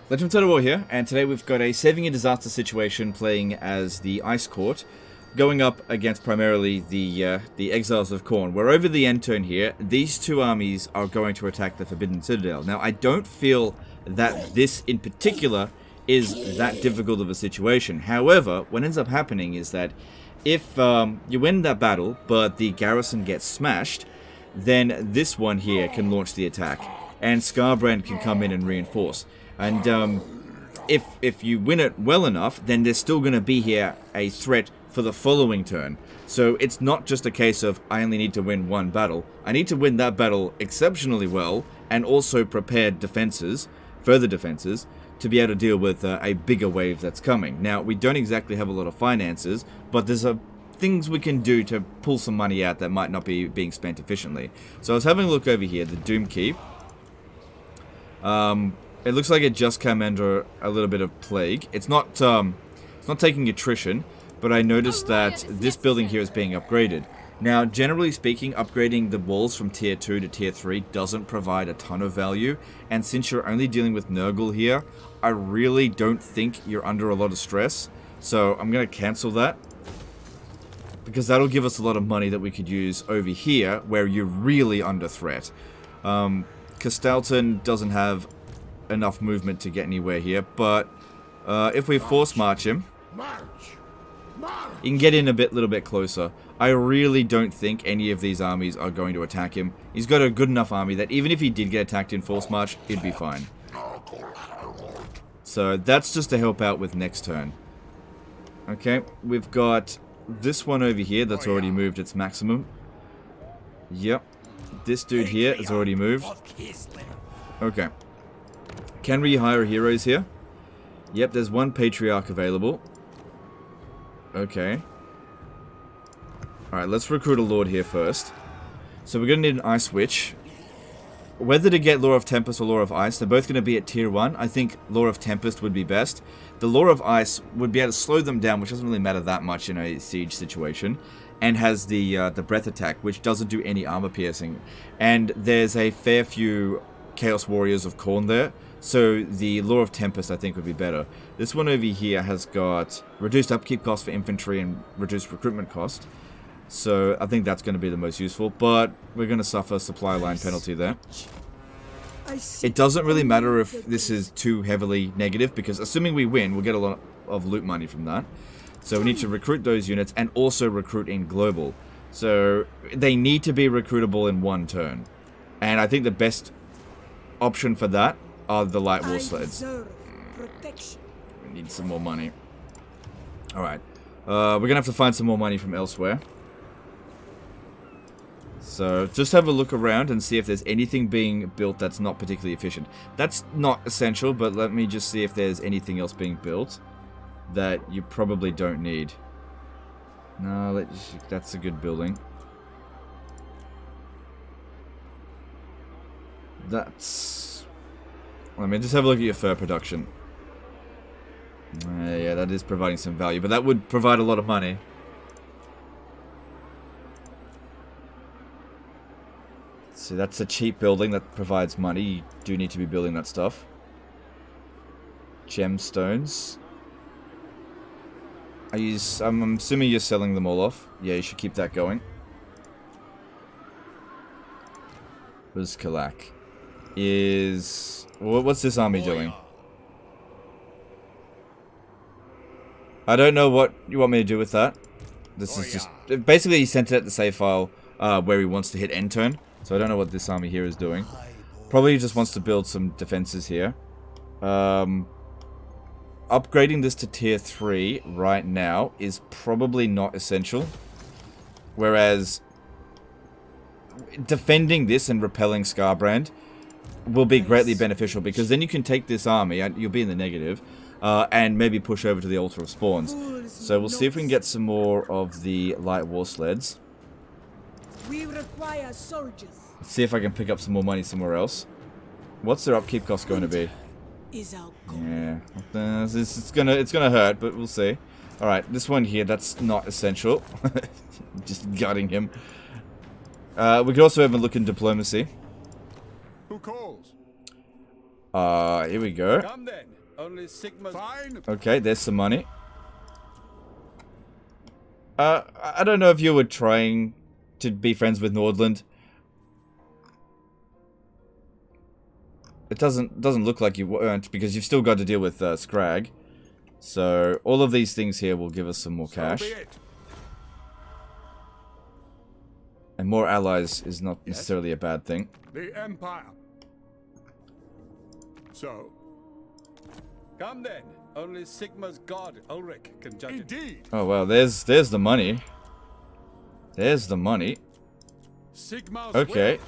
Legend of Total War here, and today we've got a saving a disaster situation playing as the Ice Court, going up against primarily the Exiles of Khorne. We're over the end turn here. These two armies are going to attack the Forbidden Citadel. Now, I don't feel that this in particular is that difficult of a situation. However, what ends up happening is that if you win that battle, but the garrison gets smashed, then this one here can launch the attack, and Skarbrand can come in and reinforce. And if you win it well enough, then there's still going to be here a threat for the following turn. So it's not just a case of I only need to win one battle. I need to win that battle exceptionally well and also prepare defenses, further defenses, to be able to deal with a bigger wave that's coming. Now, we don't exactly have a lot of finances, but there's things we can do to pull some money out that might not be being spent efficiently. So I was having a look over here, the Doom Keep. It looks like it just came under a little bit of plague. It's not taking attrition, but I noticed that this building here is being upgraded. Now, generally speaking, upgrading the walls from tier 2 to tier 3 doesn't provide a ton of value, and since you're only dealing with Nurgle here, I really don't think you're under a lot of stress. So I'm going to cancel that, because that'll give us a lot of money that we could use over here, where you're really under threat. Castalton doesn't have enough movement to get anywhere here, but if we force march him, he can get in a little bit closer. I really don't think any of these armies are going to attack him. He's got a good enough army that even if he did get attacked in force march, he'd be fine. So that's just to help out with next turn. Okay, we've got this one over here that's already moved its maximum. Yep. This dude here has already moved. Okay. Can we hire heroes here? Yep, there's one Patriarch available. Okay. Alright, let's recruit a Lord here first. So we're going to need an Ice Witch. Whether to get Lore of Tempest or Lore of Ice, they're both going to be at tier 1. I think Lore of Tempest would be best. The Lore of Ice would be able to slow them down, which doesn't really matter that much in a siege situation. And has the Breath Attack, which doesn't do any armor piercing. And there's a fair few Chaos Warriors of Khorne there. So the Lore of Tempest, I think, would be better. This one over here has got reduced upkeep cost for infantry and reduced recruitment cost. So I think that's going to be the most useful. But we're going to suffer supply line penalty there. It doesn't really matter if this is too heavily negative, because assuming we win, we'll get a lot of loot money from that. So we need to recruit those units and also recruit in global. So they need to be recruitable in one turn. And I think the best option for that are the light war sleds. We need some more money. Alright. We're going to have to find some more money from elsewhere. So just have a look around and see if there's anything being built that's not particularly efficient. That's not essential, but let me just see if there's anything else being built that you probably don't need. No, that's a good building. Let me just have a look at your fur production. Yeah, that is providing some value, but that would provide a lot of money. So that's a cheap building that provides money. You do need to be building that stuff. Gemstones. I'm assuming you're selling them all off. Yeah, you should keep that going. Where's Kalak? What's this army doing? I don't know what you want me to do with that. This is just... Basically, he sent it at the save file where he wants to hit end turn. So I don't know what this army here is doing. Probably just wants to build some defenses here. Upgrading this to tier 3 right now is probably not essential. Whereas defending this and repelling Skarbrand will be greatly beneficial, because then you can take this army, and you'll be in the negative, and maybe push over to the Altar of Spawns. So we'll see if we can get some more of the light war sleds. We require soldiers. Let's see if I can pick up some more money somewhere else. What's their upkeep cost going to be? Yeah, it's gonna hurt, but we'll see. All right, this one here, that's not essential. Just gutting him. We could also have a look in diplomacy. Who calls? Here we go. Come then. Only Sigma's fine. Okay, there's some money. I don't know if you were trying to be friends with Nordland. It doesn't look like you weren't, because you've still got to deal with Scrag. So all of these things here will give us some more cash. And more allies is not necessarily a bad thing. The Empire. So, come then. Only Sigma's god Ulrich can judge it. Indeed. Oh wow, there's the money. There's the money. Sigma's Okay. will.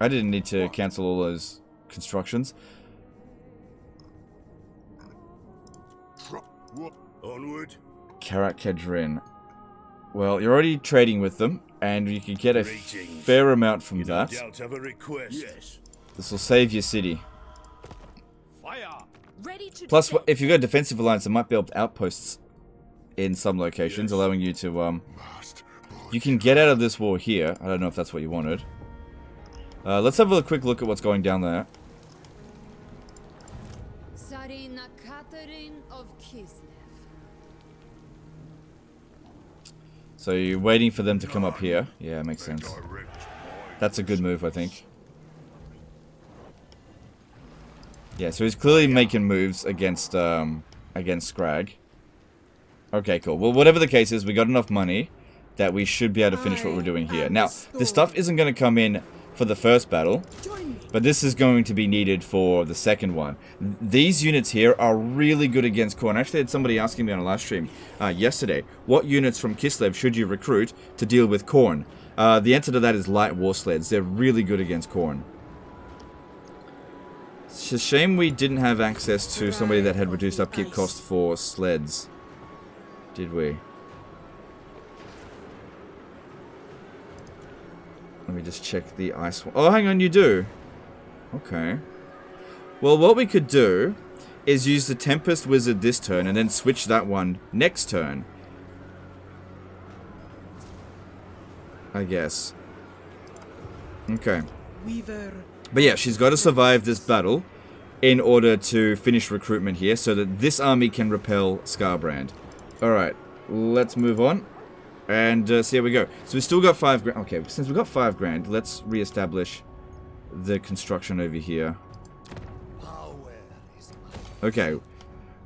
I didn't need to cancel all those constructions. Onward. Karak Kedrin. Well, you're already trading with them, and you can get a fair amount from that. Have a request. Yes. This will save your city. Fire. Ready to Plus, defend. if you've got a defensive alliance, it might build outposts in some locations, allowing you to, you can get out of this war here. I don't know if that's what you wanted. Let's have a quick look at what's going down there. Tsarina Catherine of Kislev. So you're waiting for them to come up here. Yeah, makes sense. That's a good move, I think. Yeah, so he's clearly making moves against Scrag. Okay, cool. Well, whatever the case is, we got enough money that we should be able to finish what we're doing here. Now, this stuff isn't going to come in for the first battle, but this is going to be needed for the second one. These units here are really good against Khorne. I actually had somebody asking me on a live stream yesterday, what units from Kislev should you recruit to deal with Khorne? The answer to that is light war sleds. They're really good against Khorne. It's a shame we didn't have access to somebody that had reduced upkeep cost for sleds. Did we? Let me just check the ice one. Oh, hang on, you do. Okay. Well, what we could do is use the Tempest Wizard this turn and then switch that one next turn. I guess. Okay. Weaver. But yeah, she's got to survive this battle in order to finish recruitment here so that this army can repel Skarbrand. Alright, let's move on and see how we go. So we've still got 5 grand. Okay, since we've got 5 grand, let's re-establish the construction over here. Okay,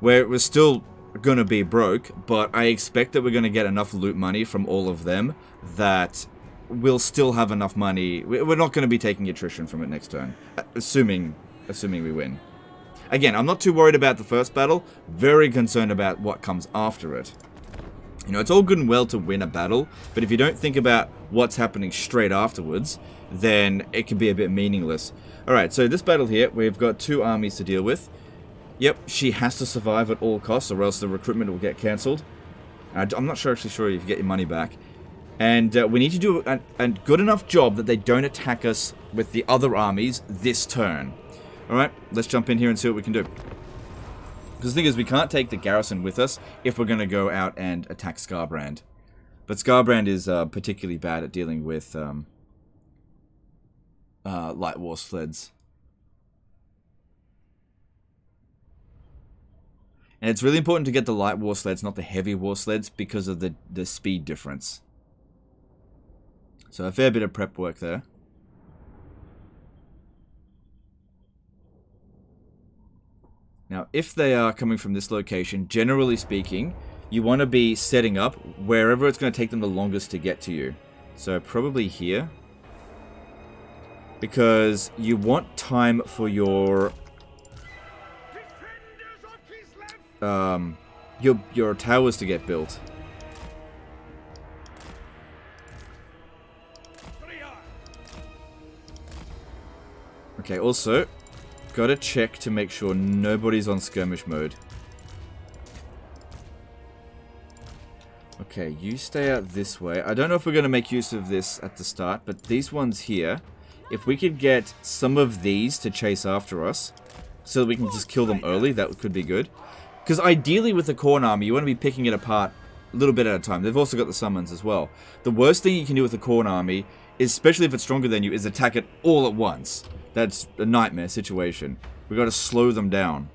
we're still going to be broke, but I expect that we're going to get enough loot money from all of them that we'll still have enough money. We're not going to be taking attrition from it next turn, assuming we win. Again, I'm not too worried about the first battle, very concerned about what comes after it. You know, it's all good and well to win a battle, but if you don't think about what's happening straight afterwards, then it can be a bit meaningless. Alright, so this battle here, we've got 2 armies to deal with. Yep, she has to survive at all costs, or else the recruitment will get cancelled. I'm not actually sure if you get your money back. And we need to do a good enough job that they don't attack us with the other armies this turn. Alright, let's jump in here and see what we can do. Because the thing is, we can't take the garrison with us if we're going to go out and attack Skarbrand. But Skarbrand is particularly bad at dealing with light war sleds. And it's really important to get the light war sleds, not the heavy war sleds, because of the speed difference. So a fair bit of prep work there. Now, if they are coming from this location, generally speaking, you want to be setting up wherever it's going to take them the longest to get to you. So probably here. Because you want time for your towers to get built. Okay, also, gotta check to make sure nobody's on skirmish mode. Okay, you stay out this way. I don't know if we're gonna make use of this at the start, but these ones here, if we could get some of these to chase after us, so that we can just kill them early, that could be good. Because ideally with the Khorne army, you want to be picking it apart a little bit at a time. They've also got the summons as well. The worst thing you can do with the Khorne army, especially if it's stronger than you, is attack it all at once. That's a nightmare situation. We've got to slow them down.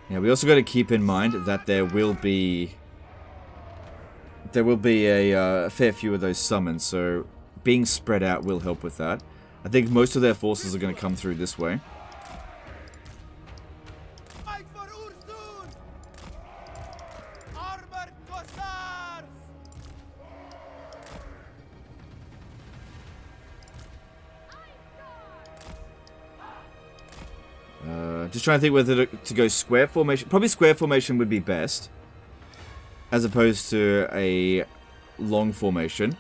Yeah, we also got to keep in mind that there will be a fair few of those summons, so being spread out will help with that. I think most of their forces are going to come through this way. Just trying to think whether to go square formation. Probably square formation would be best, as opposed to a long formation,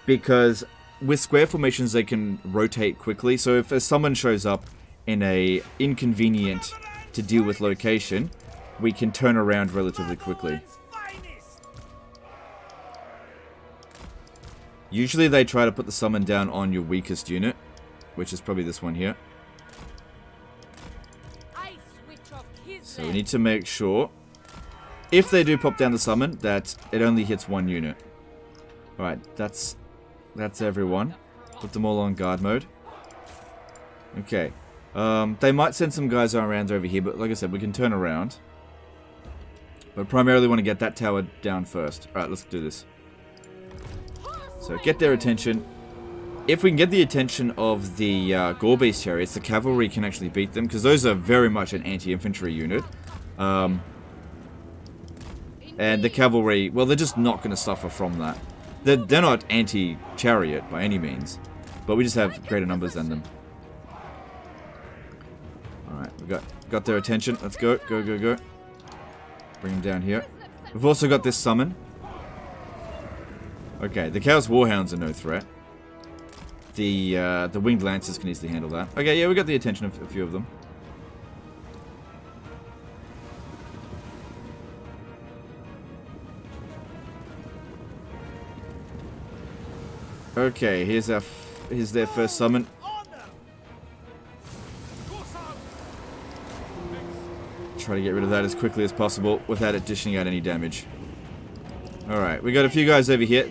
because with square formations they can rotate quickly. So if someone shows up in a inconvenient to deal with location, we can turn around relatively quickly. Usually they try to put the summon down on your weakest unit, which is probably this one here. So we need to make sure, if they do pop down the summon, that it only hits one unit. Alright, that's everyone. Put them all on guard mode. Okay. They might send some guys around over here, but like I said, we can turn around. But primarily want to get that tower down first. Alright, let's do this. So get their attention. If we can get the attention of the Gore-Beast chariots, the cavalry can actually beat them, because those are very much an anti-infantry unit. And the cavalry, well, they're just not going to suffer from that. They're not anti-chariot by any means, but we just have greater numbers than them. Alright, we got their attention. Let's go, go, go, go. Bring them down here. We've also got this summon. Okay, the Chaos Warhounds are no threat. The Winged Lancers can easily handle that. Okay, yeah, we got the attention of a few of them. Okay, here's their first summon. Try to get rid of that as quickly as possible without it dishing out any damage. Alright, we got a few guys over here.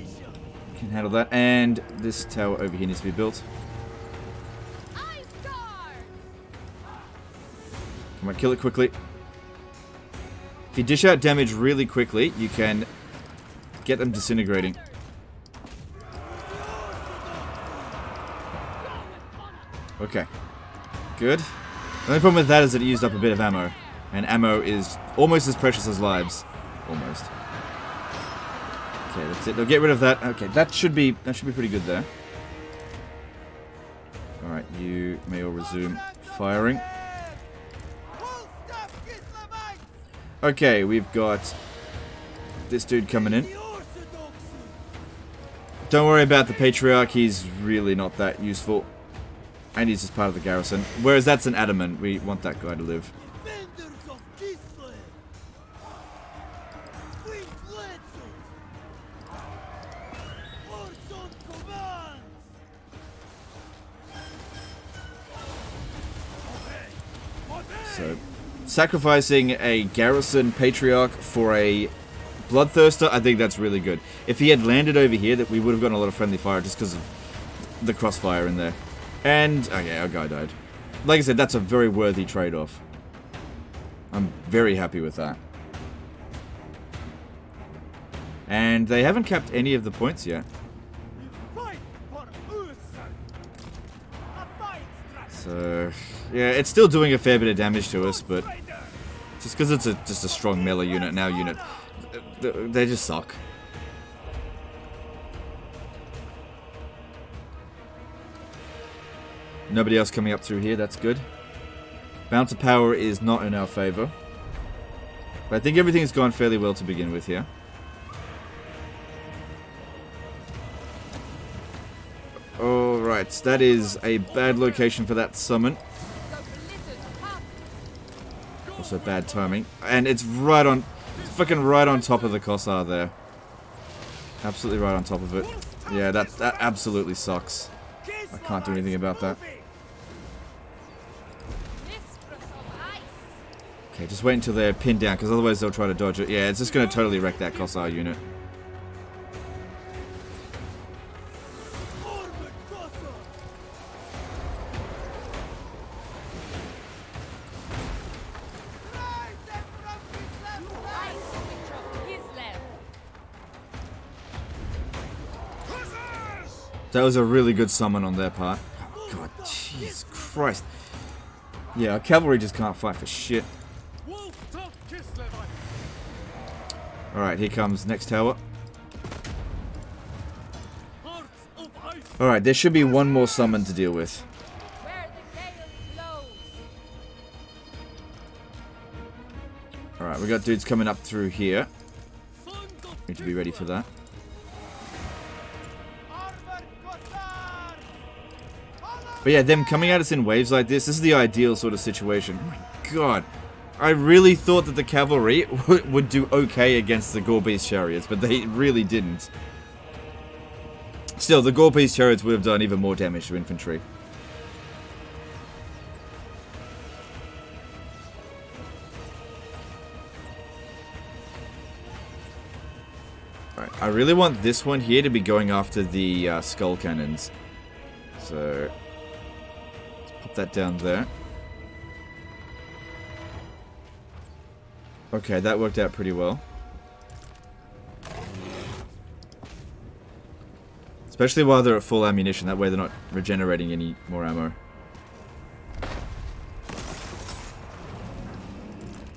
Can handle that, and this tower over here needs to be built. Come on, kill it quickly. If you dish out damage really quickly, you can get them disintegrating. Okay. Good. The only problem with that is that it used up a bit of ammo. And ammo is almost as precious as lives. Almost. Okay, that's it. They'll get rid of that. Okay, that should be pretty good there. Alright, you may all resume firing. Okay, we've got this dude coming in. Don't worry about the Patriarch, he's really not that useful. And he's just part of the garrison. Whereas that's an adamant, we want that guy to live. So, sacrificing a garrison Patriarch for a Bloodthirster, I think that's really good. If he had landed over here, that we would have gotten a lot of friendly fire just because of the crossfire in there. And, okay, our guy died. Like I said, that's a very worthy trade-off. I'm very happy with that. And they haven't capped any of the points yet. So, yeah, it's still doing a fair bit of damage to us, but just because it's just a strong melee unit, now unit, they just suck. Nobody else coming up through here, that's good. Bounce of power is not in our favor. But I think everything's gone fairly well to begin with here. Alright, that is a bad location for that summon. Also bad timing. And it's right on, fucking right on top of the Kossar there. Absolutely right on top of it. Yeah, that absolutely sucks. I can't do anything about that. Okay, just wait until they're pinned down, because otherwise they'll try to dodge it. Yeah, it's just going to totally wreck that Kossar unit. That was a really good summon on their part. Oh god, Jesus Christ. Yeah, our cavalry just can't fight for shit. Alright, here comes next tower. Alright, there should be one more summon to deal with. Alright, we got dudes coming up through here. Need to be ready for that. But yeah, them coming at us in waves like this is the ideal sort of situation. Oh my god. I really thought that the cavalry would do okay against the Gore-Beast chariots, but they really didn't. Still, the Gore-Beast chariots would have done even more damage to infantry. Right, I really want this one here to be going after the skull cannons. So, let's pop that down there. Okay, that worked out pretty well. Especially while they're at full ammunition, that way they're not regenerating any more ammo.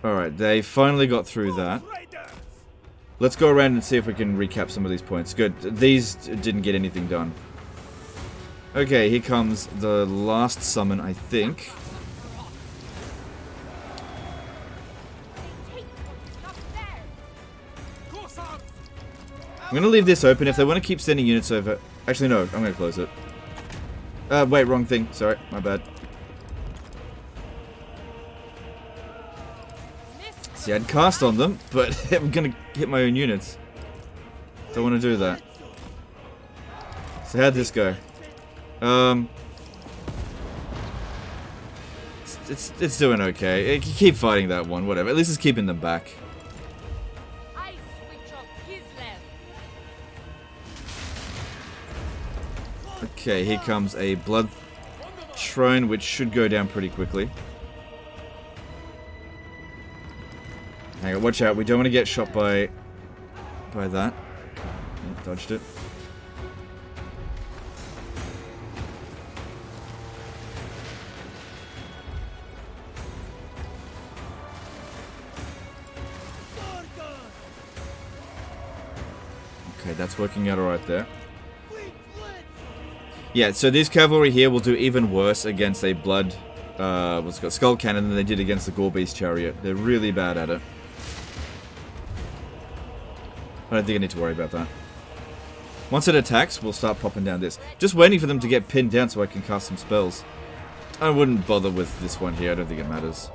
Alright, they finally got through that. Let's go around and see if we can recap some of these points. Good, these didn't get anything done. Okay, here comes the last summon, I think. I'm going to leave this open if they want to keep sending units over. Actually, no, I'm going to close it. Wait, wrong thing. Sorry, my bad. See, I'd cast on them, but I'm going to hit my own units. Don't want to do that. So how'd this go? It's doing okay. Keep fighting that one, whatever. At least it's keeping them back. Okay, here comes a blood shrine, which should go down pretty quickly. Hang on, watch out. We don't want to get shot by that. Oh, dodged it. Okay, that's working out alright there. Yeah, so this cavalry here will do even worse against a blood, what's it called, skull cannon than they did against the Gore-Beast chariot. They're really bad at it. I don't think I need to worry about that. Once it attacks, we'll start popping down this. Just waiting for them to get pinned down so I can cast some spells. I wouldn't bother with this one here, I don't think it matters.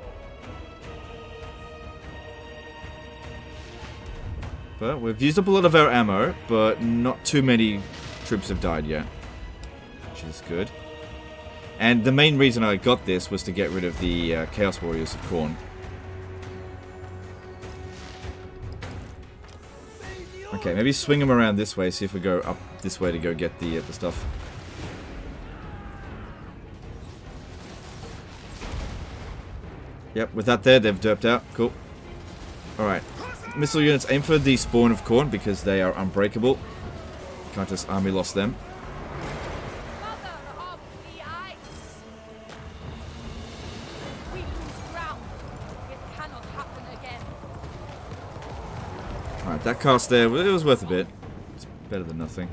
But we've used up a lot of our ammo, but not too many troops have died yet. Which is good. And the main reason I got this was to get rid of the Chaos Warriors of Khorne. Okay, maybe swing them around this way, see if we go up this way to go get the stuff. Yep, with that there, they've derped out. Cool. Alright. Missile units, aim for the spawn of Khorne because they are unbreakable. Can't just army lost them. Alright, that cast there, it was worth a bit. It's better than nothing.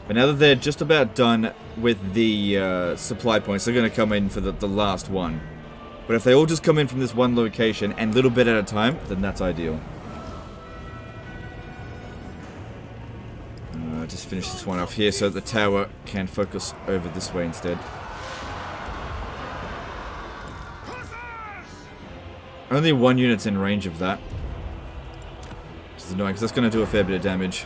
But now that they're just about done with the supply points, they're going to come in for the last one. But if they all just come in from this one location and a little bit at a time, then that's ideal. Just finish this one off here so that the tower can focus over this way instead. Only one unit's in range of that. Which is annoying because that's going to do a fair bit of damage.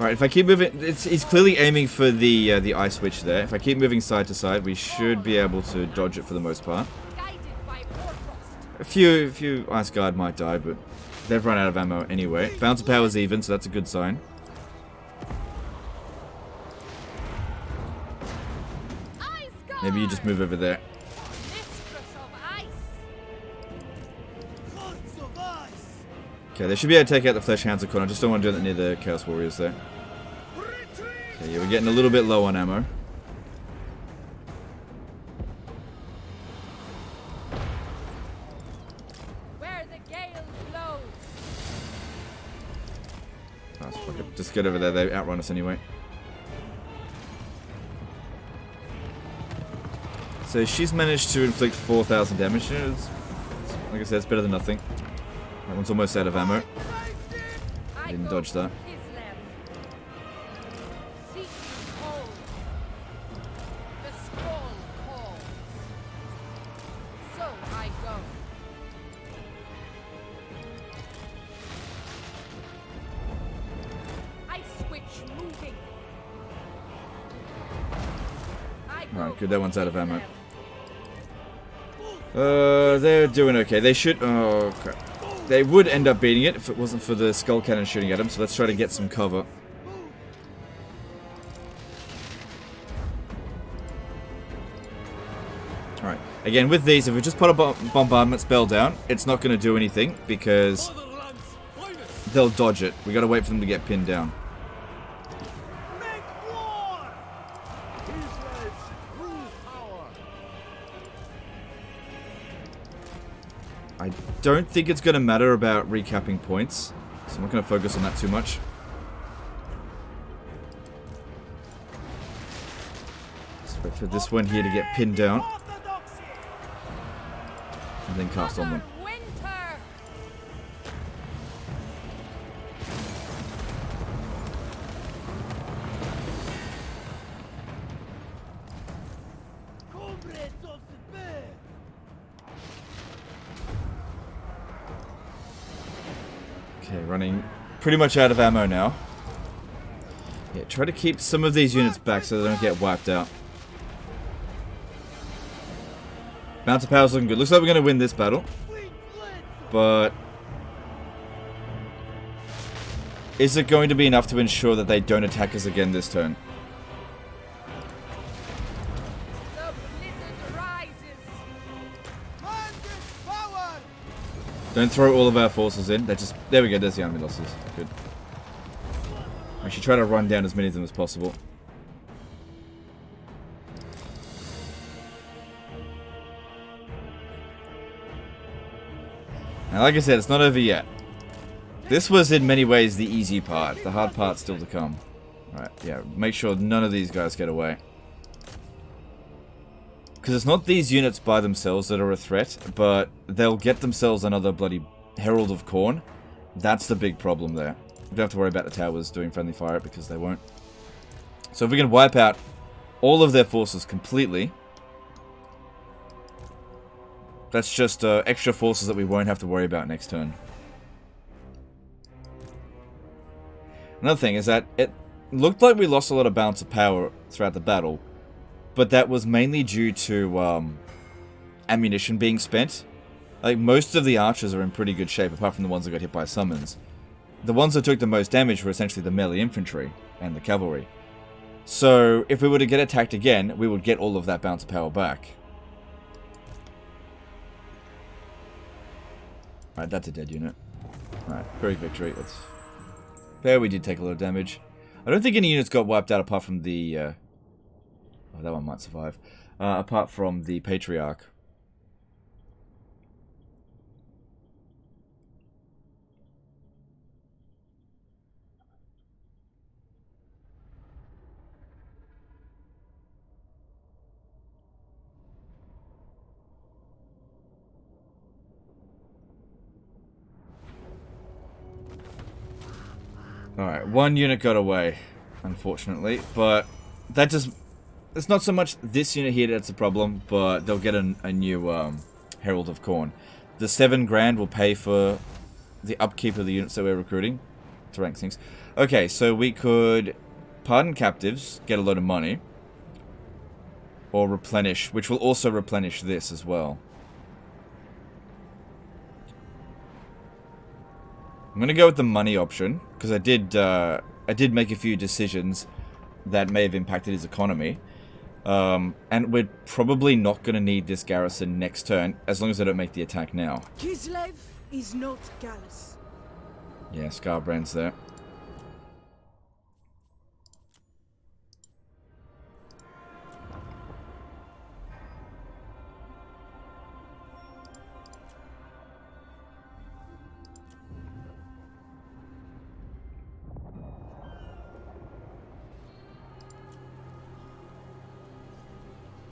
Alright, if I keep moving... he's clearly aiming for the ice switch there. If I keep moving side to side, we should be able to dodge it for the most part. A few Ice Guard might die, but they've run out of ammo anyway. Bounce of power's even, so that's a good sign. Maybe you just move over there. Okay, they should be able to take out the Flesh Hounds of Khorne. I just don't want to do that near the Chaos Warriors there. Okay, yeah, we're getting a little bit low on ammo. Where the gale blows. Oh, fuck it. Just get over there, they outrun us anyway. So she's managed to inflict 4,000 damage. Like I said, it's better than nothing. That one's almost out of ammo. Didn't dodge that. Alright, good, that one's out of ammo. They're doing okay. They should... oh, crap. They would end up beating it if it wasn't for the skull cannon shooting at them, so let's try to get some cover. Alright, again, with these, if we just put a bombardment spell down, it's not going to do anything, because they'll dodge it. We got to wait for them to get pinned down. I don't think it's going to matter about recapping points, so I'm not going to focus on that too much. Just wait for this one here to get pinned down. And then cast on them. Okay, running pretty much out of ammo now. Yeah, try to keep some of these units back so they don't get wiped out. Bounce of Power's looking good. Looks like we're going to win this battle. But... is it going to be enough to ensure that they don't attack us again this turn? Don't throw all of our forces in. They're just... there we go, there's the army losses. Good. I should try to run down as many of them as possible. Now, like I said, it's not over yet. This was in many ways the easy part. The hard part's still to come. Alright, yeah, make sure none of these guys get away. Because it's not these units by themselves that are a threat, but they'll get themselves another bloody Herald of Khorne. That's the big problem there. We don't have to worry about the towers doing friendly fire because they won't. So if we can wipe out all of their forces completely, that's just extra forces that we won't have to worry about next turn. Another thing is that it looked like we lost a lot of balance of power throughout the battle, but that was mainly due to ammunition being spent. Like, most of the archers are in pretty good shape, apart from the ones that got hit by summons. The ones that took the most damage were essentially the melee infantry and the cavalry. So, if we were to get attacked again, we would get all of that bounce of power back. Alright, that's a dead unit. Alright, Pyrrhic Victory. That's... there we did take a lot of damage. I don't think any units got wiped out apart from the... oh, that one might survive. Apart from the Patriarch. Alright, one unit got away, unfortunately, but that just... it's not so much this unit here that's a problem, but they'll get a new Herald of Khorne. The 7 grand will pay for the upkeep of the units that we're recruiting, to rank things. Okay, so we could pardon captives, get a load of money. Or replenish, which will also replenish this as well. I'm going to go with the money option, because I did make a few decisions that may have impacted his economy. And we're probably not going to need this garrison next turn, as long as I don't make the attack now. Kislev is not callous. Yeah, Scarbrand's there.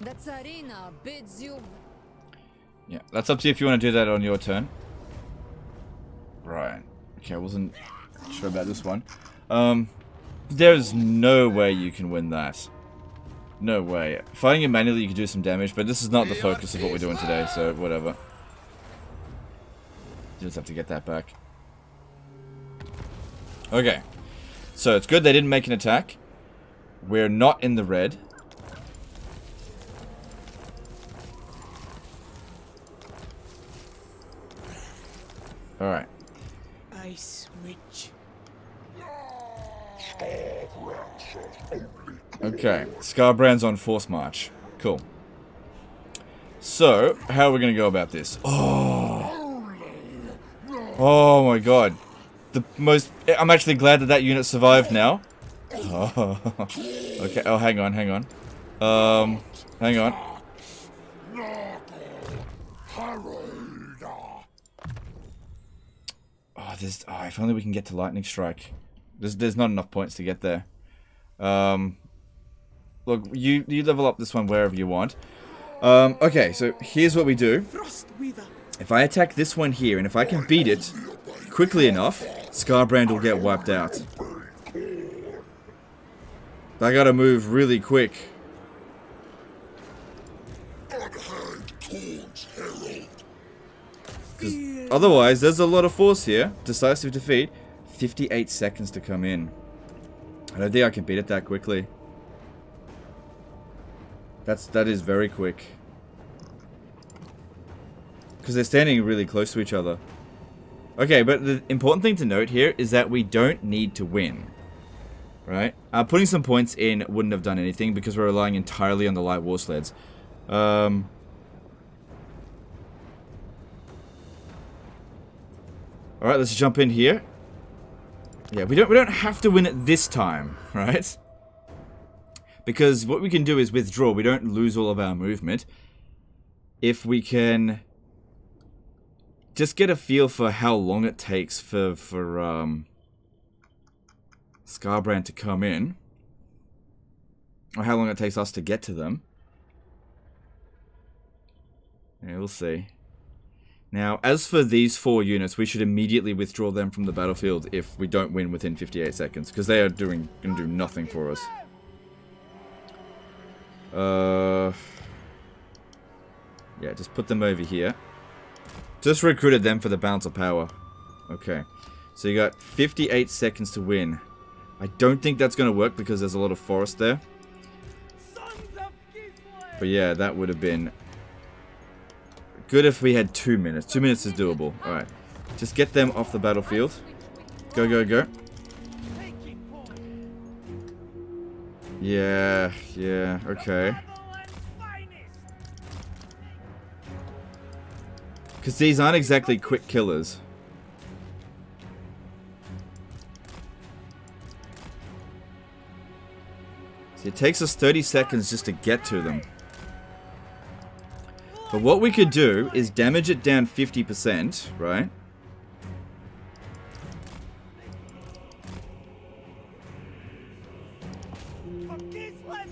The Tsarina bids you. Yeah, that's up to you if you want to do that on your turn. Right. Okay, I wasn't sure about this one. There's no way you can win that. No way. Fighting it manually, you can do some damage, but this is not the focus of what we're doing today, so whatever. You just have to get that back. Okay. So it's good they didn't make an attack. We're not in the red. Alright. Ice Witch. Okay. Scarbrand's on force march. Cool. So, how are we going to go about this? Oh! Oh my god. The most... I'm actually glad that that unit survived now. Oh. Okay. Oh, hang on, hang on. Hang on. Oh, there's... Oh, if only we can get to Lightning Strike. There's not enough points to get there. Look, you level up this one wherever you want. Okay, so here's what we do. If I attack this one here, and if I can beat it quickly enough, Scarbrand will get wiped out. I gotta move really quick. Because otherwise, there's a lot of force here. Decisive defeat. 58 seconds to come in. I don't think I can beat it that quickly. That is very quick. Because they're standing really close to each other. Okay, but the important thing to note here is that we don't need to win. Right? Putting some points in wouldn't have done anything because we're relying entirely on the light war sleds. Alright, let's jump in here. Yeah, we don't have to win it this time, right? Because what we can do is withdraw. We don't lose all of our movement. If we can just get a feel for how long it takes for Scarbrand to come in. Or how long it takes us to get to them. Yeah, we'll see. Now, as for these 4 units, we should immediately withdraw them from the battlefield if we don't win within 58 seconds. Because they are going to do nothing for us. Yeah, just put them over here. Just recruited them for the balance of power. Okay. So you got 58 seconds to win. I don't think that's going to work because there's a lot of forest there. But yeah, that would have been good if we had 2 minutes. 2 minutes is doable. Alright. Just get them off the battlefield. Go, go, go. Yeah, yeah, okay. Because these aren't exactly quick killers. See, it takes us 30 seconds just to get to them. But what we could do is damage it down 50%, right?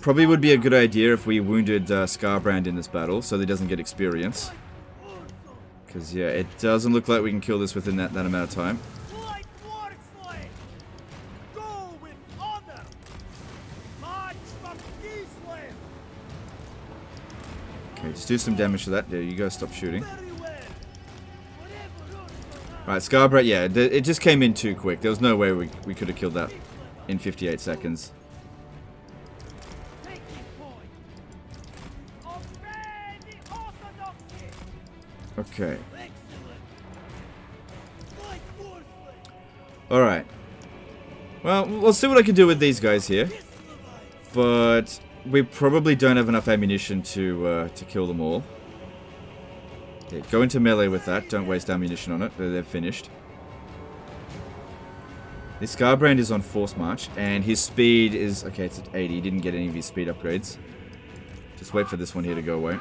Probably would be a good idea if we wounded Scarbrand in this battle, so that he doesn't get experience. Because, yeah, it doesn't look like we can kill this within that amount of time. Okay, just do some damage to that. There you go, stop shooting. Alright, Scarborough, yeah, it just came in too quick. There was no way we could have killed that in 58 seconds. Okay. Alright. Well, we'll see what I can do with these guys here. But we probably don't have enough ammunition to kill them all. Yeah, go into melee with that. Don't waste ammunition on it. They're finished. This Scarbrand is on Force March, and his speed is... Okay, it's at 80. He didn't get any of his speed upgrades. Just wait for this one here to go away.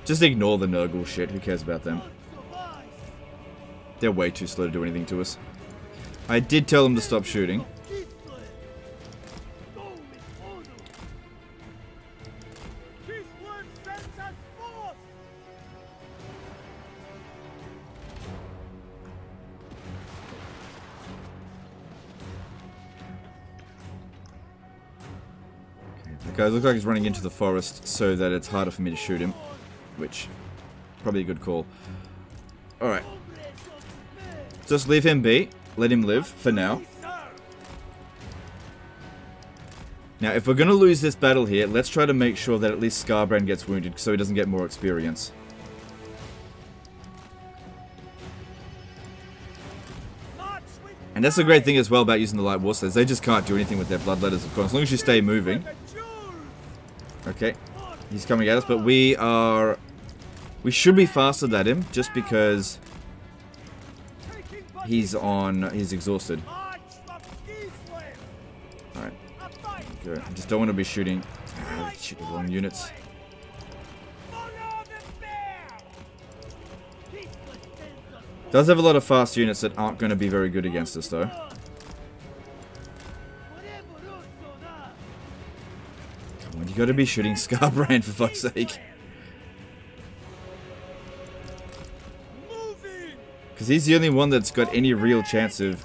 Just ignore the Nurgle shit. Who cares about them? They're way too slow to do anything to us. I did tell them to stop shooting. Guys, looks like he's running into the forest so that it's harder for me to shoot him. Which, probably a good call. Alright. Just leave him be. Let him live, for now. Now, if we're going to lose this battle here, let's try to make sure that at least Scarbrand gets wounded so he doesn't get more experience. And that's the great thing as well about using the Light Warsleds. They just can't do anything with their Bloodletters, of course, as long as you stay moving. Okay, he's coming at us, but we should be faster than him, just because he's exhausted. Alright, good. I just don't want to be shooting, shoot the wrong units. Does have a lot of fast units that aren't going to be very good against us, though. You gotta be shooting Scarbrand, for fuck's sake. Because he's the only one that's got any real chance of...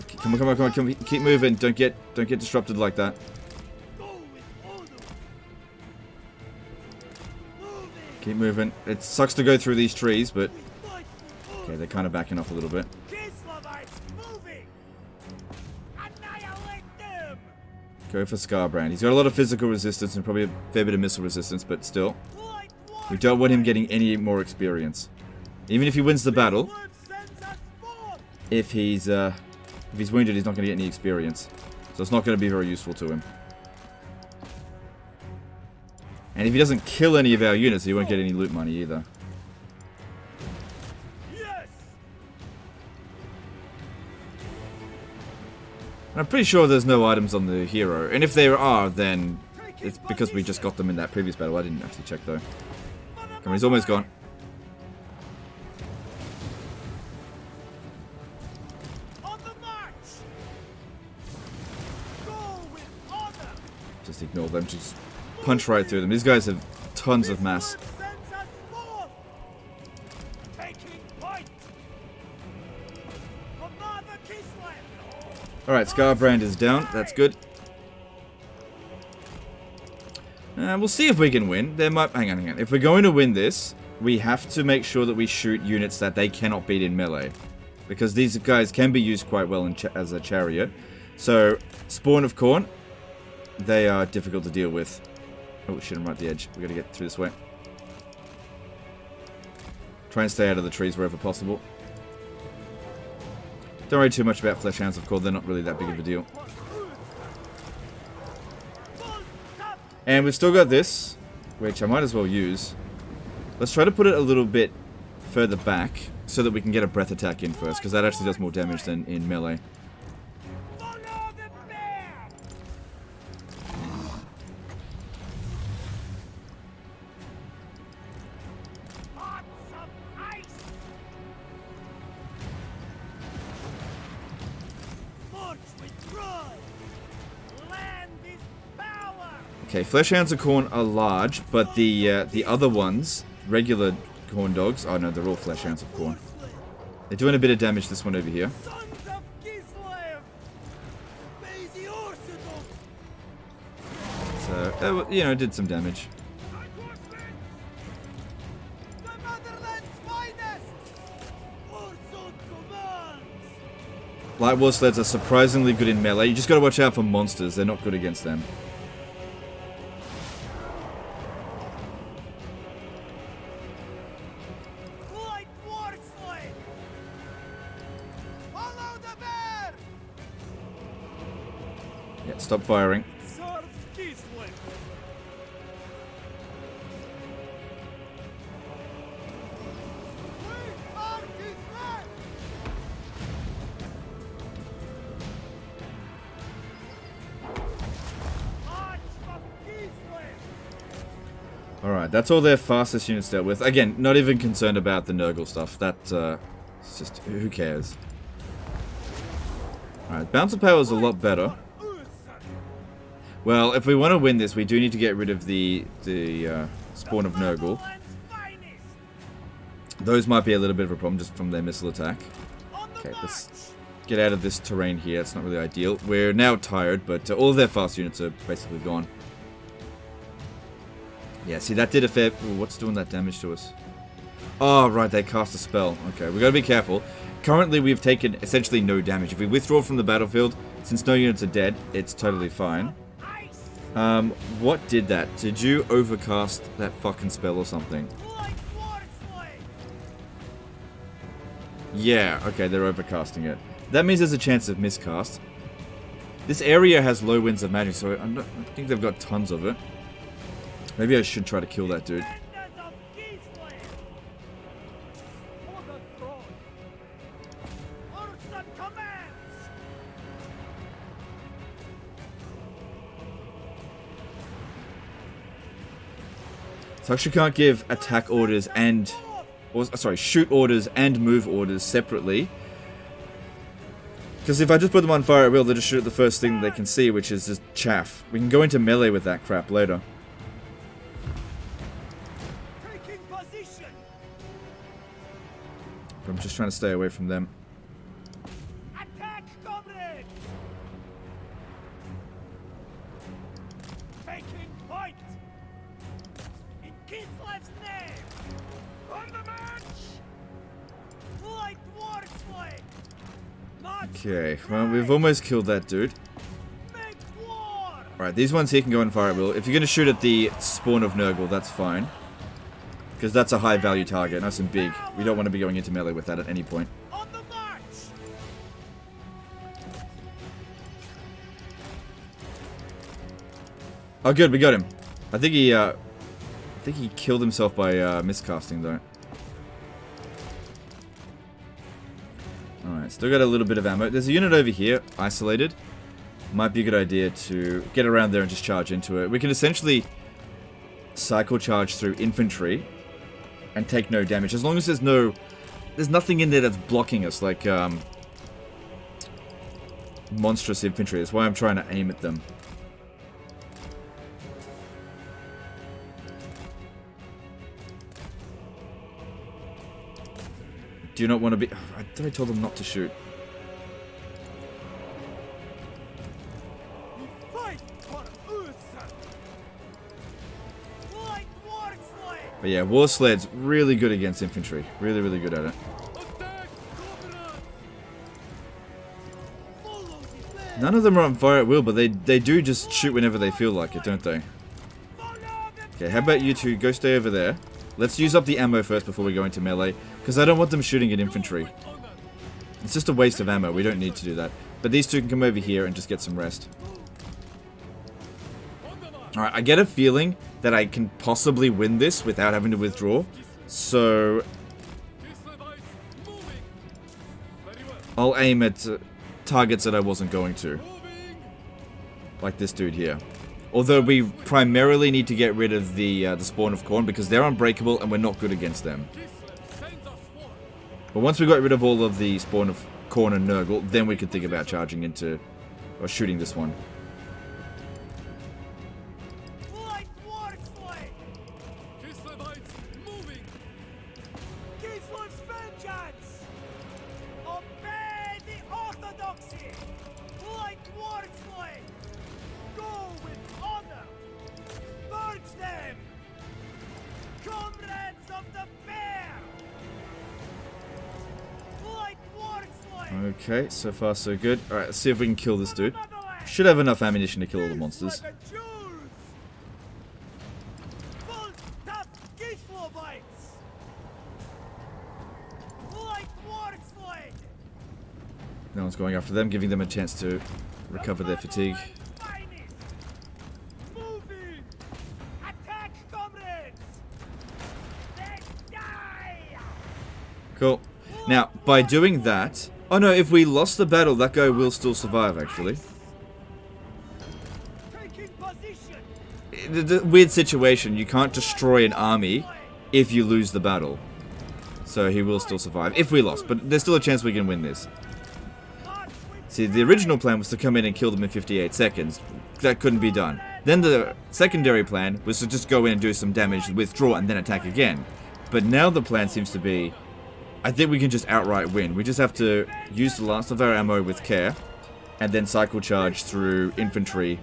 Okay, come on, keep moving. Don't get disrupted like that. Keep moving. It sucks to go through these trees, but... Okay, they're kind of backing off a little bit. Go for Scarbrand. He's got a lot of physical resistance and probably a fair bit of missile resistance, but still. We don't want him getting any more experience. Even if he wins the battle, if he's wounded, he's not going to get any experience. So it's not going to be very useful to him. And if he doesn't kill any of our units, he won't get any loot money either. I'm pretty sure there's no items on the hero. And if there are, then it's because we just got them in that previous battle. I didn't actually check, though. Come on, he's almost gone. Just ignore them. Just punch right through them. These guys have tons of mass. Alright, Scarbrand is down. That's good. We'll see if we can win. There might... Hang on. If we're going to win this, we have to make sure that we shoot units that they cannot beat in melee. Because these guys can be used quite well as a chariot. So, Spawn of Khorne, they are difficult to deal with. Oh shit, I'm right at the edge. We gotta get through this way. Try and stay out of the trees wherever possible. Don't worry too much about Fleshhounds of Khorne, they're not really that big of a deal. And we've still got this, which I might as well use. Let's try to put it a little bit further back, so that we can get a breath attack in first, because that actually does more damage than in melee. Okay, Fleshhounds of Khorne are large, but the other ones, regular Khorne dogs, oh no, they're all Fleshhounds of Khorne. They're doing a bit of damage, this one over here. So, you know, it did some damage. Light war sleds are surprisingly good in melee. You just gotta watch out for monsters. They're not good against them. Light war sled! Follow the bear! Yeah, stop firing. Serve Kislev! We are Kislev! March for Kislev! Alright, that's all their fastest units dealt with. Again, not even concerned about the Nurgle stuff. That, it's just, who cares? Alright, bouncer power is a lot better. Well, if we want to win this, we do need to get rid of the spawn of Nurgle. Those might be a little bit of a problem just from their missile attack. Okay, let's get out of this terrain here. It's not really ideal. We're now tired, but all of their fast units are basically gone. Yeah, see, that did a fair... Ooh, what's doing that damage to us? Oh, right, they cast a spell. Okay, we gotta be careful. Currently, we've taken essentially no damage. If we withdraw from the battlefield, since no units are dead, it's totally fine. What did that? Did you overcast that fucking spell or something? Yeah, okay, they're overcasting it. That means there's a chance of miscast. This area has low winds of magic, so I think they've got tons of it. Maybe I should try to kill that dude. So I actually can't give attack orders and... Or, sorry, shoot orders and move orders separately. Because if I just put them on fire at will, they'll just shoot at the first thing they can see, which is just chaff. We can go into melee with that crap later. Taking position! But I'm just trying to stay away from them. Attack, comrades! Taking point! In Kislev's name! On the march! Light war sled! March! Okay, well, we've almost killed that dude. Make war! Alright, these ones here can go on fire at will. If you're going to shoot at the spawn of Nurgle, that's fine. Because that's a high value target, nice and big. We don't want to be going into melee with that at any point. On the march! Oh good, we got him. I think he killed himself by miscasting though. Alright, still got a little bit of ammo. There's a unit over here, isolated. Might be a good idea to get around there and just charge into it. We can essentially cycle charge through infantry and take no damage. As long as there's nothing in there that's blocking us, like monstrous infantry. That's why I'm trying to aim at them. Do you not want to be... I thought I told them not to shoot. Fight for Ursa! Light war sled! But yeah, war sled's really good against infantry. Really, really good at it. Attack, comrades! Follow the bear! None of them are on fire at will, but they do just shoot whenever they feel like it, don't they? Follow the Okay, how about you two go stay over there. Let's use up the ammo first before we go into melee, because I don't want them shooting at infantry. It's just a waste of ammo, we don't need to do that. But these two can come over here and just get some rest. Alright, I get a feeling that I can possibly win this without having to withdraw. So I'll aim at targets that I wasn't going to. Like this dude here. Although we primarily need to get rid of the spawn of corn because they're unbreakable and we're not good against them. But once we got rid of all of the spawn of corn and Nurgle, then we could think about charging into or shooting this one. Light war sled! Kislevites moving! Kislev's vengeance! Obey the orthodoxy! Light war sled! Go with honor! Purge them! Comrades of the bear! Light war sled! Okay, so far so good. Alright, let's see if we can kill this dude. Should have enough ammunition to kill all the monsters. No one's going after them, giving them a chance to recover their fatigue. Cool. Now, by doing that... Oh no, if we lost the battle, that guy will still survive, actually. The weird situation, you can't destroy an army if you lose the battle. So he will still survive, if we lost. But there's still a chance we can win this. See, the original plan was to come in and kill them in 58 seconds. That couldn't be done. Then the secondary plan was to just go in and do some damage, withdraw, and then attack again. But now the plan seems to be... I think we can just outright win. We just have to use the last of our ammo with care, and then cycle charge through infantry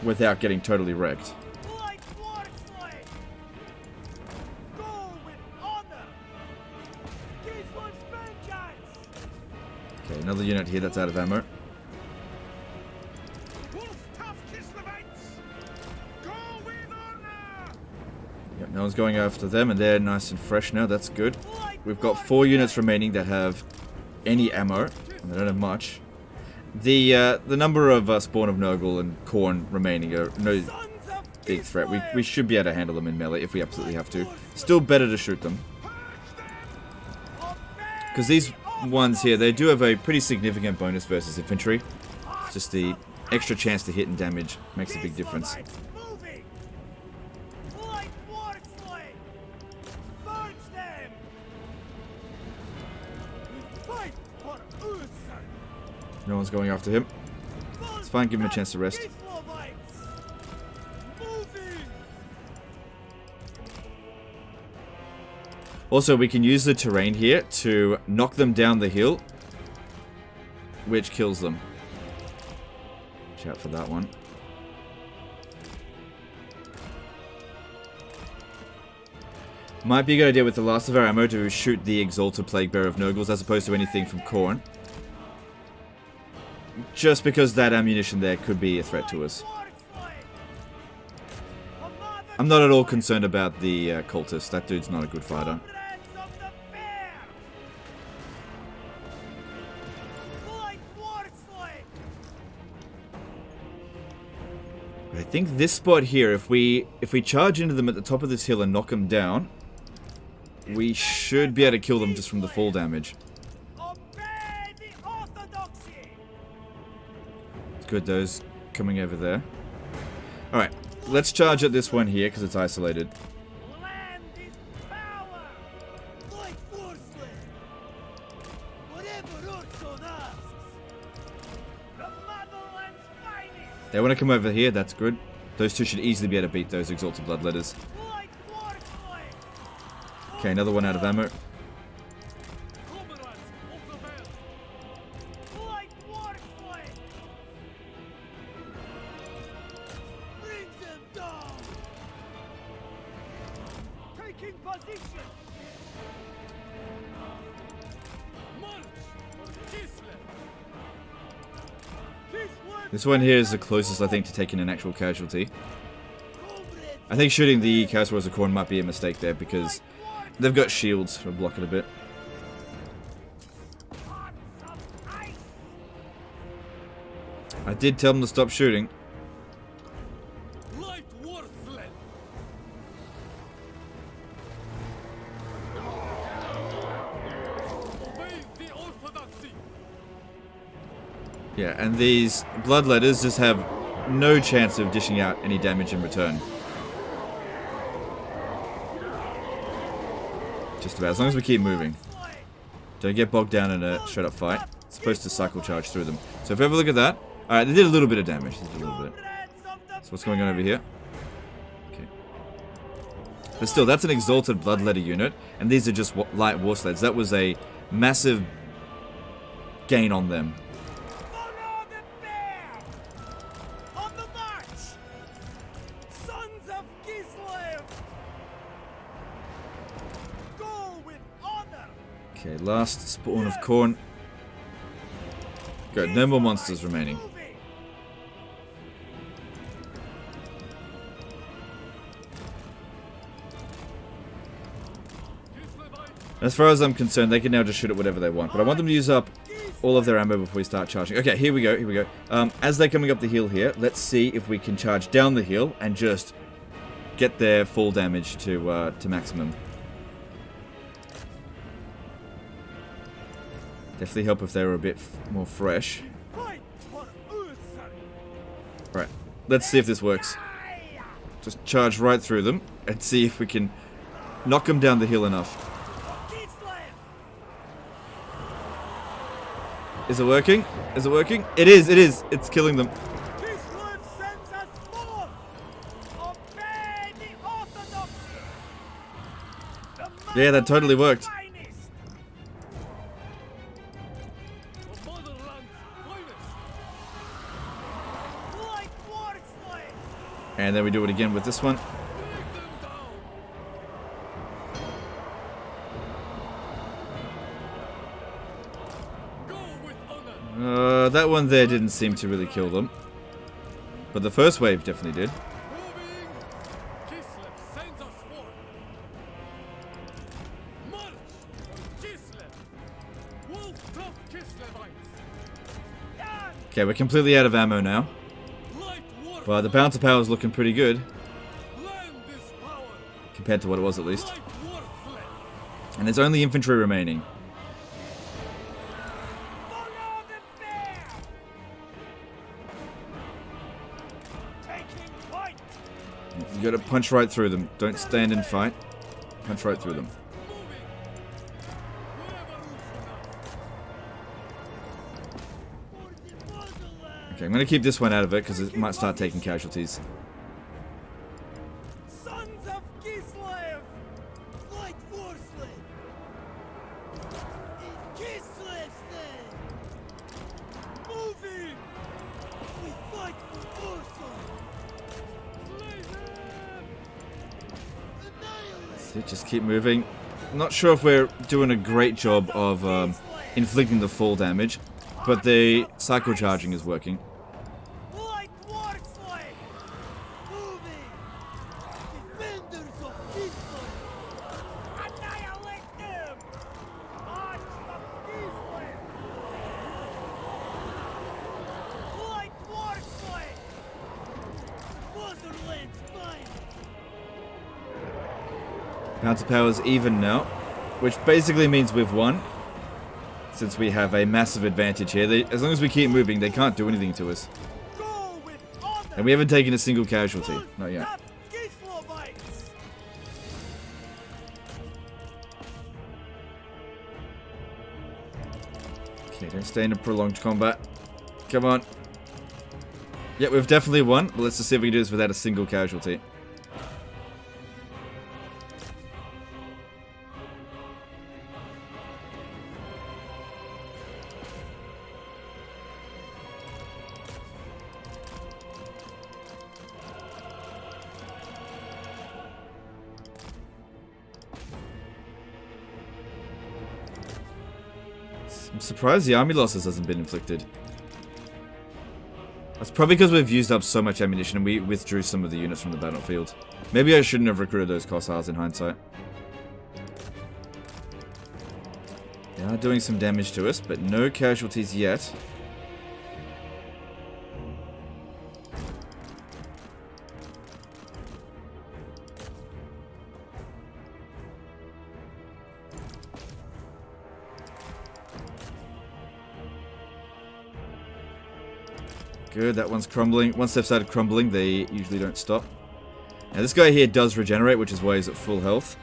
without getting totally wrecked. Okay, another unit here that's out of ammo. Yep, no one's going after them, and they're nice and fresh now. That's good. We've got 4 units remaining that have any ammo, and they don't have much. The number of Spawn of Nurgle and Khorne remaining are no big threat. We should be able to handle them in melee if we absolutely have to. Still better to shoot them. Because these ones here, they do have a pretty significant bonus versus infantry. Just the extra chance to hit and damage makes a big difference. No one's going after him. It's fine, give him a chance to rest. Also, we can use the terrain here to knock them down the hill, which kills them. Watch out for that one. Might be a good idea with the last of our ammo to shoot the Exalted Plaguebearer of Nurgles as opposed to anything from Khorne. Just because that ammunition there could be a threat to us. I'm not at all concerned about the cultist. That dude's not a good fighter. I think this spot here, if we charge into them at the top of this hill and knock them down, we should be able to kill them just from the fall damage. Good, those coming over there. Alright, let's charge at this one here because it's isolated. They want to come over here, that's good. Those two should easily be able to beat those Exalted Bloodletters. Okay, another one out of ammo. This one here is the closest, I think, to taking an actual casualty. I think shooting the Chaos Warriors of Khorne might be a mistake there, because they've got shields to block it a bit. I did tell them to stop shooting. Yeah, and these Bloodletters just have no chance of dishing out any damage in return. Just about, as long as we keep moving. Don't get bogged down in a straight up fight. It's supposed to cycle charge through them. So if we have a look at that, alright, they did a little bit of damage. They did a little bit. So what's going on over here? Okay. But still, that's an Exalted Bloodletter unit, and these are just light war sleds. That was a massive gain on them. Okay, last spawn of corn. Good, no more monsters remaining. As far as I'm concerned, they can now just shoot at whatever they want. But I want them to use up all of their ammo before we start charging. Okay, here we go, here we go. As they're coming up the hill here, let's see if we can charge down the hill and just get their full damage to maximum. Definitely help if they were a bit more fresh. Right, let's see if this works. Just charge right through them and see if we can knock them down the hill enough. Is it working? Is it working? It is, it is. It's killing them. Yeah, that totally worked. And then we do it again with this one. That one there didn't seem to really kill them. But the first wave definitely did. Okay, we're completely out of ammo now. But the bouncer power is looking pretty good. Compared to what it was at least. And there's only infantry remaining. You gotta punch right through them. Don't stand and fight. Punch right through them. Okay, I'm gonna keep this one out of it because it might start taking casualties. Sons of Kislev! Light Warsley! Kislev's name! Moving! We fight for Warsaw! Slay them! Annihilate! See, just keep moving. Not sure if we're doing a great job of inflicting the full damage, but the cycle charging is working. Light Warsley! Moving! Defenders of Kislev! Annihilate them! March of Kislev! Light Warsley! Motherland's mine! Bouncer power's even now, which basically means we've won. Since we have a massive advantage here. As long as we keep moving, they can't do anything to us. Go with honor! And we haven't taken a single casualty. Not yet. Not Kislevites! Okay, don't stay in a prolonged combat. Come on. Yeah, we've definitely won. But let's just see if we can do this without a single casualty. I'm surprised the army losses hasn't been inflicted. That's probably because we've used up so much ammunition and we withdrew some of the units from the battlefield. Maybe I shouldn't have recruited those Cossars in hindsight. They are doing some damage to us, but no casualties yet. Good, that one's crumbling. Once they've started crumbling, they usually don't stop. Now this guy here does regenerate, which is why he's at full health.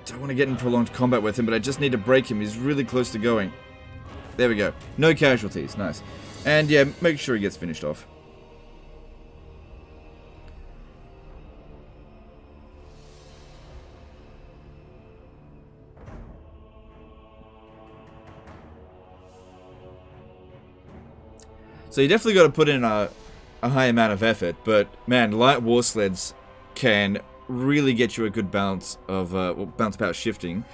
Don't want to get in prolonged combat with him, but I just need to break him. He's really close to going. There we go. No casualties. Nice. And yeah, make sure he gets finished off. So you definitely got to put in a high amount of effort, but man, light war sleds can really get you a good balance of bounce power shifting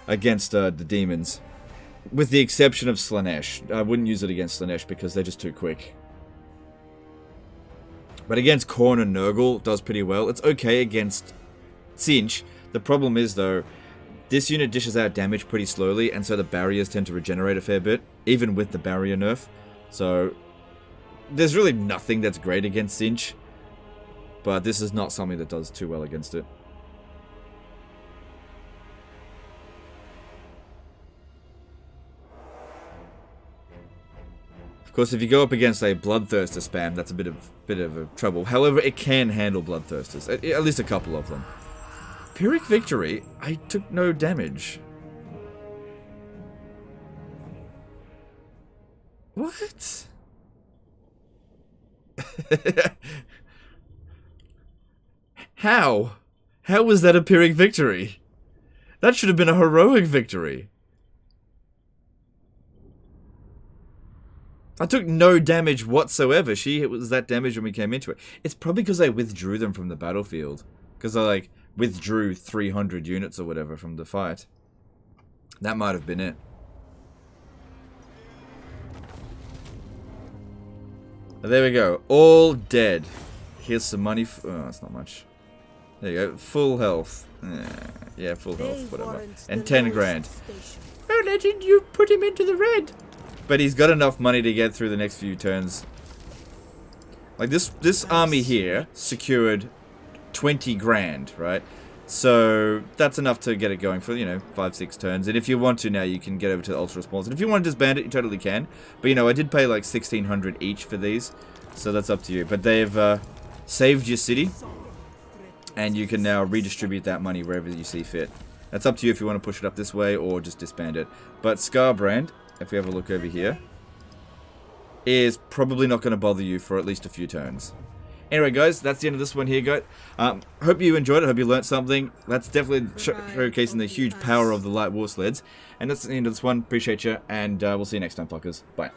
against the demons. With the exception of Slanesh. I wouldn't use it against Slanesh because they're just too quick. But against Khorne and Nurgle, it does pretty well. It's okay against Tzeentch. The problem is, though, this unit dishes out damage pretty slowly, and so the barriers tend to regenerate a fair bit, even with the barrier nerf. So, there's really nothing that's great against Tzeentch, but this is not something that does too well against it. Of course, if you go up against a Bloodthirster spam, that's a bit of a trouble. However, it can handle Bloodthirsters, at least a couple of them. Pyrrhic Victory, I took no damage. What? How? How was that a Pyrrhic Victory? That should have been a heroic victory. I took no damage whatsoever. She was that damage when we came into it. It's probably because I withdrew them from the battlefield. Because I, like, withdrew 300 units or whatever from the fight. That might have been it. But there we go. All dead. Here's some money. Oh, that's not much. There you go. Full health. Yeah, full health. Whatever. And 10 grand. Oh, Legend, you put him into the red. But he's got enough money to get through the next few turns. Like, this army here secured 20 grand, right? So, that's enough to get it going for, you know, 5-6 turns. And if you want to now, you can get over to the Ultra Smalls. And if you want to disband it, you totally can. But, you know, I did pay like 1,600 each for these. So, that's up to you. But they've saved your city. And you can now redistribute that money wherever you see fit. That's up to you if you want to push it up this way or just disband it. But Scarbrand, if we have a look over here, is probably not going to bother you for at least a few turns. Anyway, guys, that's the end of this one here, guys. Hope you enjoyed it. Hope you learned something. That's definitely showcasing the huge power of the light war sleds. And that's the end of this one. Appreciate you, and we'll see you next time, fuckers. Bye.